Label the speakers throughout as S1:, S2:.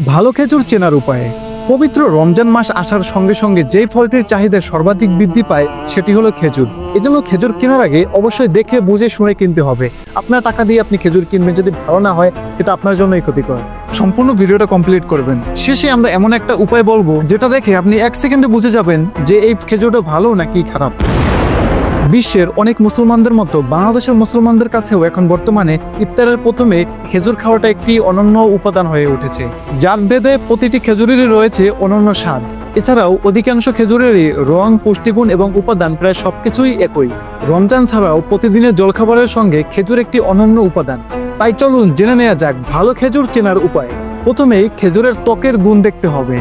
S1: ভালো খেজুর চেনার উপায়। পবিত্র রমজান মাস আসার সঙ্গে সঙ্গে যেই ফলটির চাহিদা সর্বাধিক বৃদ্ধি পায় সেটি হলো খেজুর। এজন্য খেজুর কেনার আগে অবশ্যই দেখে বুঝে শুনে কিনতে হবে। আপনার টাকা দিয়ে আপনি খেজুর কিনবেন, যদি ভালো না হয় সেটা আপনার জন্যই ক্ষতিকর। সম্পূর্ণ ভিডিওটা কমপ্লিট করবেন। শেষে আমরা এমন একটা উপায় বলবো যেটা দেখে আপনি 1 সেকেন্ডে বুঝে যাবেন যে এই খেজুরটা ভালো নাকি খারাপ। বিশ্বের অনেক মুসলমানদের মতো বাংলাদেশের মুসলমানদের কাছেও এখন বর্তমানে ইফতারের প্রথমে খেজুর খাওয়াটা একটি অনন্য উপাদান হয়ে উঠেছে। জাত ভেদে প্রতিটি খেজুরেরই রয়েছে অনন্য স্বাদ। এছাড়াও অধিকাংশ খেজুরেরই রং, পুষ্টিগুণ এবং উপাদান প্রায় সবকিছুই একই। রমজান ছাড়াও প্রতিদিনের জলখাবারের সঙ্গে খেজুর একটি অনন্য উপাদান। তাই চলুন জেনে নেওয়া যাক ভালো খেজুর চেনার উপায়। প্রথমেই খেজুরের ত্বকের গুণ দেখতে হবে।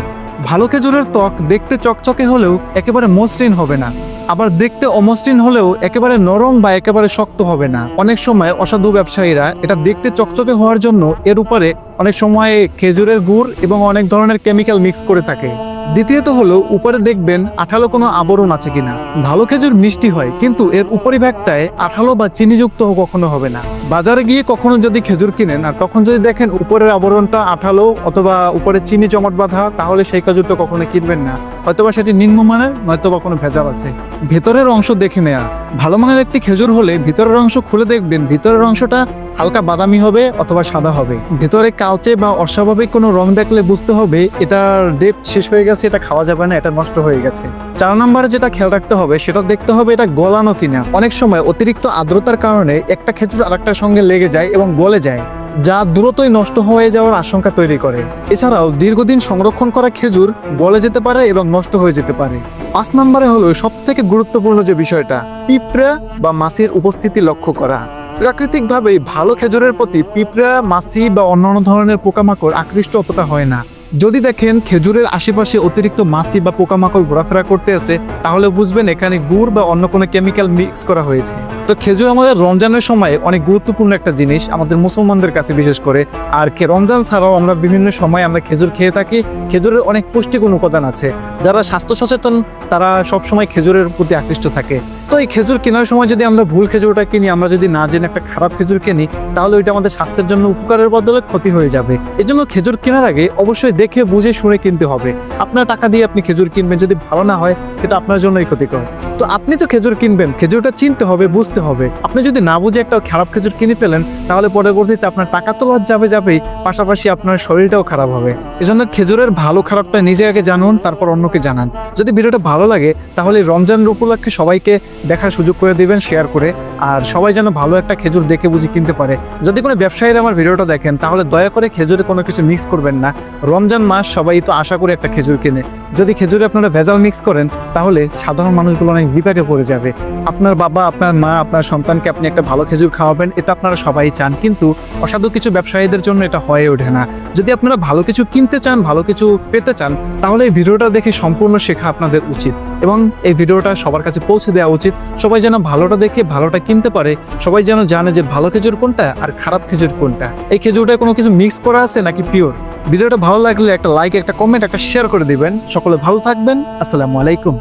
S1: ভালো খেজুরের ত্বক দেখতে চকচকে হলেও একেবারে মসৃণ হবে না, আবার দেখতে অমসৃণ হলেও একেবারে নরম বা একেবারে শক্ত হবে না। অনেক সময় অসাধু ব্যবসায়ীরা এটা দেখতে চকচকে হওয়ার জন্য এর উপরে অনেক সময় খেজুরের গুড় এবং অনেক ধরনের কেমিক্যাল মিক্স করে থাকে। দ্বিতীয়ত হলো উপরে দেখবেন আঠালো কোনো আবরণ আছে কিনা। ভালো খেজুর মিষ্টি হয়, কিন্তু এর উপরিভাগটায় আঠালো বা চিনিযুক্ত কখনো হবে না। বাজারে গিয়ে কখনো যদি খেজুর কিনেন আর তখন যদি দেখেন উপরের আবরণটা আঠালো অথবা উপরে চিনি জমাট বাঁধা, তাহলে সেই খেজুরটা কখনো কিনবেন না। হয়তোবা সেটি নিম্নমানের, নয়তোবা কোনো ভেজাল আছে। ভেতরের অংশ দেখে নেয়া। ভালো মানের একটি খেজুর হলে ভিতরের অংশ খুলে দেখবেন ভিতরের অংশটা হালকা বাদামি হবে অথবা সাদা হবে। ভেতরে কালচে বা অস্বাভাবিক কোনো রং দেখলে বুঝতে হবে এটার ডেট শেষ হয়ে গেছে, এটা খাওয়া যাবে না, এটা নষ্ট হয়ে গেছে। 4 নম্বরে যেটা খেয়াল রাখতে হবে সেটা দেখতে হবে এটা গলানো কিনা। অনেক সময় অতিরিক্ত আর্দ্রতার কারণে একটা খেজুর আরেকটার সঙ্গে লেগে যায় এবং গলে যায়, যা দ্রুতই নষ্ট হয়ে যাওয়ার আশঙ্কা তৈরি করে। এছাড়াও দীর্ঘদিন সংরক্ষণ করা খেজুর গলে যেতে পারে এবং নষ্ট হয়ে যেতে পারে। 5 নম্বরে হলো সবথেকে গুরুত্বপূর্ণ যে বিষয়টা, পিঁপড়া বা মাছির উপস্থিতি লক্ষ্য করা। প্রাকৃতিকভাবেই ভালো খেজুরের প্রতি পিঁপড়া, মাছি বা অন্যান্য ধরনের পোকামাকড় আকৃষ্ট অতটা হয় না। যদি দেখেন খেজুরের আশেপাশে অতিরিক্ত মাছি বা পোকামাকড় ঘোরাফেরা করতে আছে, তাহলে বুঝবেন এখানে গুড় বা অন্য কোনো কেমিক্যাল মিক্স করা হয়েছে। তো খেজুর আমাদের রমজানের সময় অনেক গুরুত্বপূর্ণ একটা জিনিস আমাদের মুসলমানদের কাছে বিশেষ করে। আর রমজান ছাড়াও আমরা বিভিন্ন সময় আমরা খেজুর খেয়ে থাকি। খেজুরের অনেক পুষ্টিগুণ উপাদান আছে। যারা স্বাস্থ্য সচেতন তারা সবসময় খেজুরের প্রতি আকৃষ্ট থাকে। তো এই খেজুর কেনার সময় যদি আমরা ভুল খেজুরটা কিনি, আমরা যদি না জেনে একটা খারাপ খেজুর কিনি, তাহলে ওইটা আমাদের স্বাস্থ্যের জন্য উপকারের বদলে ক্ষতি হয়ে যাবে। এজন্য খেজুর কেনার আগে অবশ্যই দেখে বুঝে শুনে কিনতে হবে। আপনার টাকা দিয়ে আপনি খেজুর কিনবেন, যদি ভালো না হয় সেটা আপনার জন্যই ক্ষতিকর। তো আপনি তো খেজুর কিনবেন, খেজুরটা চিনতে হবে, বুঝতে হবে। আপনি যদি না বুঝে একটা খারাপ খেজুর কিনে ফেলেন, তাহলে পরবর্তীতে আপনার টাকা তো লস যাবেই, পাশাপাশি আপনার শরীরটাও খারাপ হবে। এজন্য খেজুরের ভালো খারাপটা নিজে আগে জানুন, তারপর অন্যকে জানান। যদি ভিডিওটা ভালো লাগে তাহলে রমজান উপলক্ষে সবাইকে দেখার সুযোগ করে দিবেন শেয়ার করে, আর সবাই যেন ভালো একটা খেজুর দেখে বুঝে কিনতে পারে। যদি কোনো ব্যবসায়ীরা আমার ভিডিওটা দেখেন তাহলে দয়া করে খেজুরে কোনো কিছু মিক্স করবেন না। রমজান মাস সবাই তো আশা করে একটা খেজুর কিনে, যদি খেজুরে আপনারা ভেজাল মিক্স করেন তাহলে সাধারণ মানুষগুলো অনেক বিপাকে পড়ে যাবে। আপনার বাবা, আপনার মা, আপনার সন্তানকে আপনি একটা ভালো খেজুর খাওয়াবেন, এটা আপনারা সবাই চান, কিন্তু অসাধু কিছু ব্যবসায়ীদের জন্য এটা হয়ে ওঠে না। যদি আপনারা ভালো কিছু কিনতে চান, ভালো কিছু পেতে চান, তাহলে এই ভিডিওটা দেখে সম্পূর্ণ শেখা আপনাদের উচিত এবং এই ভিডিওটা সবার কাছে পৌঁছে দেওয়া উচিত। সবাই যেন ভালোটা দেখে ভালোটা কিনতে পারে, সবাই যেন জানে যে ভালো খেজুর কোনটা আর খারাপ খেজুর কোনটা। এই খেজুরটায় কোনো কিছু মিক্স করা আছে নাকি পিওর। ভিডিওটা ভালো লাগলে একটা লাইক, একটা কমেন্ট, একটা শেয়ার করে দিবেন। সকলে ভালো থাকবেন। আসসালামু আলাইকুম।